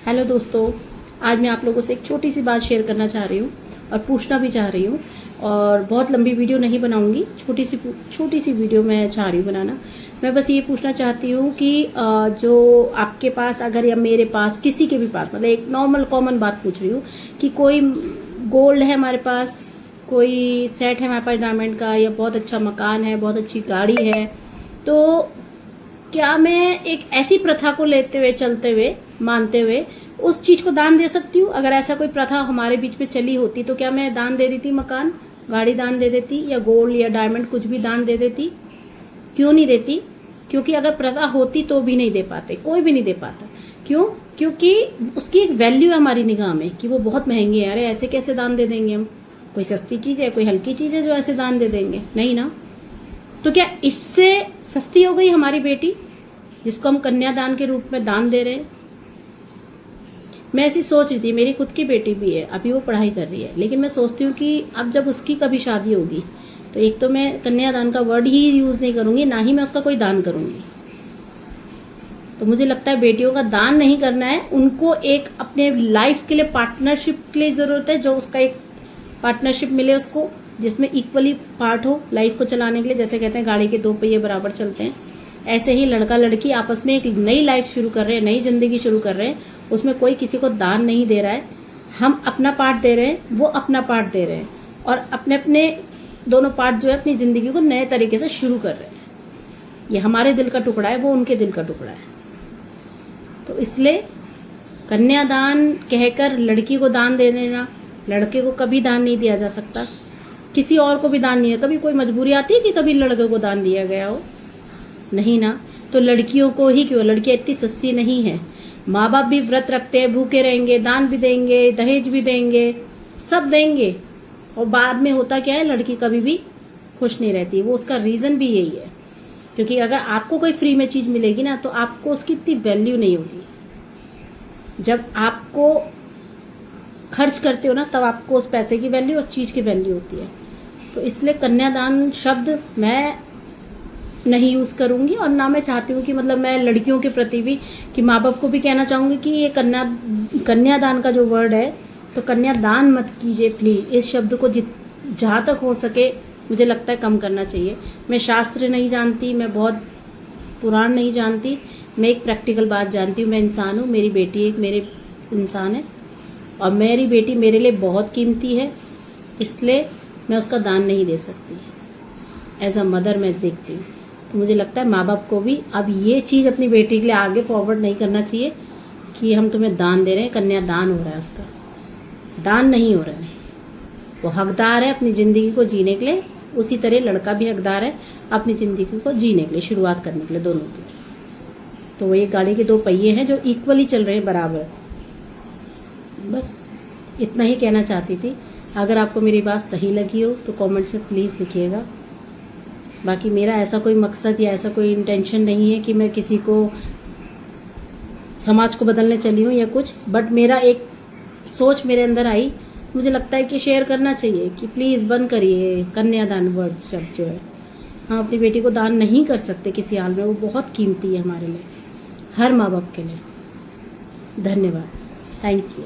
Hello दोस्तों, आज मैं आप लोगों से एक छोटी सी बात शेयर करना चाह रही हूँ और पूछना भी चाह रही हूँ। और बहुत लंबी वीडियो नहीं बनाऊंगी, छोटी सी वीडियो मैं चाह रही हूँ बनाना। मैं बस ये पूछना चाहती हूँ कि जो आपके पास अगर या मेरे पास किसी के भी पास, मतलब एक नॉर्मल कॉमन बात पूछ रही हूँ कि कोई गोल्ड है हमारे पास, कोई सेट है हमारे पास डायमंड का, या बहुत अच्छा मकान है, बहुत अच्छी गाड़ी है, तो क्या मैं एक ऐसी प्रथा को लेते हुए, चलते हुए, मानते हुए उस चीज को दान दे सकती हूँ? अगर ऐसा कोई प्रथा हमारे बीच में चली होती तो क्या मैं दान दे देती? मकान, गाड़ी दान दे देती, या गोल्ड या डायमंड कुछ भी दान दे देती? क्यों नहीं देती? क्योंकि अगर प्रथा होती तो भी नहीं दे पाते, कोई भी नहीं दे पाता। क्यों? क्योंकि उसकी एक वैल्यू है हमारी निगाह में कि वो बहुत महंगी है। अरे ऐसे कैसे दान दे देंगे हम? कोई सस्ती चीज है, कोई हल्की चीज है जो ऐसे दान दे देंगे? नहीं ना। तो क्या इससे सस्ती हो गई हमारी बेटी जिसको हम कन्यादान के रूप में दान दे रहे हैं? मैं ऐसी सोच रही थी, मेरी खुद की बेटी भी है, अभी वो पढ़ाई कर रही है, लेकिन मैं सोचती हूँ कि अब जब उसकी कभी शादी होगी तो एक तो मैं कन्यादान का वर्ड ही यूज नहीं करूंगी, ना ही मैं उसका कोई दान करूंगी। तो मुझे लगता है बेटियों का दान नहीं करना है, उनको एक अपने लाइफ के लिए पार्टनरशिप के लिए जरूरत है, जो उसका एक पार्टनरशिप मिले उसको, जिसमें इक्वली पार्ट हो लाइफ को चलाने के लिए। जैसे कहते हैं गाड़ी के दो पहिए बराबर चलते हैं, ऐसे ही लड़का लड़की आपस में एक नई लाइफ शुरू कर रहे हैं, नई जिंदगी शुरू कर रहे हैं। उसमें कोई किसी को दान नहीं दे रहा है, हम अपना पार्ट दे रहे हैं, वो अपना पार्ट दे रहे हैं, और अपने अपने दोनों पार्ट जो है अपनी जिंदगी को नए तरीके से शुरू कर रहे हैं। ये हमारे दिल का टुकड़ा है, वो उनके दिल का टुकड़ा है। तो इसलिए कन्यादान कहकर लड़की को दान दे देना, लड़के को कभी दान नहीं दिया जा सकता, किसी और को भी दान नहीं है। कभी कोई मजबूरी आती है कि कभी लड़के को दान दिया गया हो? नहीं ना। तो लड़कियों को ही क्यों? लड़कियां इतनी सस्ती नहीं है। माँ बाप भी व्रत रखते हैं, भूखे रहेंगे, दान भी देंगे, दहेज भी देंगे, सब देंगे, और बाद में होता क्या है, लड़की कभी भी खुश नहीं रहती। वो उसका रीजन भी यही है, क्योंकि अगर आपको कोई फ्री में चीज मिलेगी ना तो आपको उसकी इतनी वैल्यू नहीं होगी। जब आपको खर्च करते हो ना तब आपको उस पैसे की वैल्यू, उस चीज की वैल्यू होती है। तो इसलिए कन्यादान शब्द मैं नहीं यूज करूंगी, और ना मैं चाहती हूँ कि मतलब मैं लड़कियों के प्रति भी, कि माँ बाप को भी कहना चाहूंगी कि ये कन्यादान का जो वर्ड है, तो कन्यादान मत कीजिए प्लीज। इस शब्द को जहाँ तक हो सके मुझे लगता है कम करना चाहिए। मैं शास्त्र नहीं जानती, मैं बहुत पुराण नहीं जानती, मैं एक प्रैक्टिकल बात जानती हूँ। मैं इंसान हूँ, मेरी बेटी एक मेरे इंसान है, और मेरी बेटी मेरे लिए बहुत कीमती है, इसलिए मैं उसका दान नहीं दे सकती। एज अ मदर मैं देखती हूँ। तो मुझे लगता है माँ बाप को भी अब ये चीज़ अपनी बेटी के लिए आगे फॉरवर्ड नहीं करना चाहिए कि हम तुम्हें दान दे रहे हैं, कन्यादान हो रहा है, उसका दान नहीं हो रहा है। वो हकदार है अपनी ज़िंदगी को जीने के लिए, उसी तरह लड़का भी हकदार है अपनी ज़िंदगी को जीने के लिए, शुरुआत करने के लिए, दोनों के लिए। तो वो एक गाड़ी के दो पहिए हैं जो इक्वली चल रहे हैं, बराबर। बस इतना ही कहना चाहती थी। अगर आपको मेरी बात सही लगी हो तो कमेंट्स में प्लीज़ लिखिएगा। बाकी मेरा ऐसा कोई मकसद या ऐसा कोई इंटेंशन नहीं है कि मैं किसी को, समाज को बदलने चली हूँ या कुछ, बट मेरा एक सोच मेरे अंदर आई, मुझे लगता है कि शेयर करना चाहिए कि प्लीज़ बंद करिए कन्यादान वर्ड शब्द जो है। हम अपनी बेटी को दान नहीं कर सकते किसी हाल में, वो बहुत कीमती है हमारे लिए, हर माँ बाप के लिए। धन्यवाद, थैंक यू।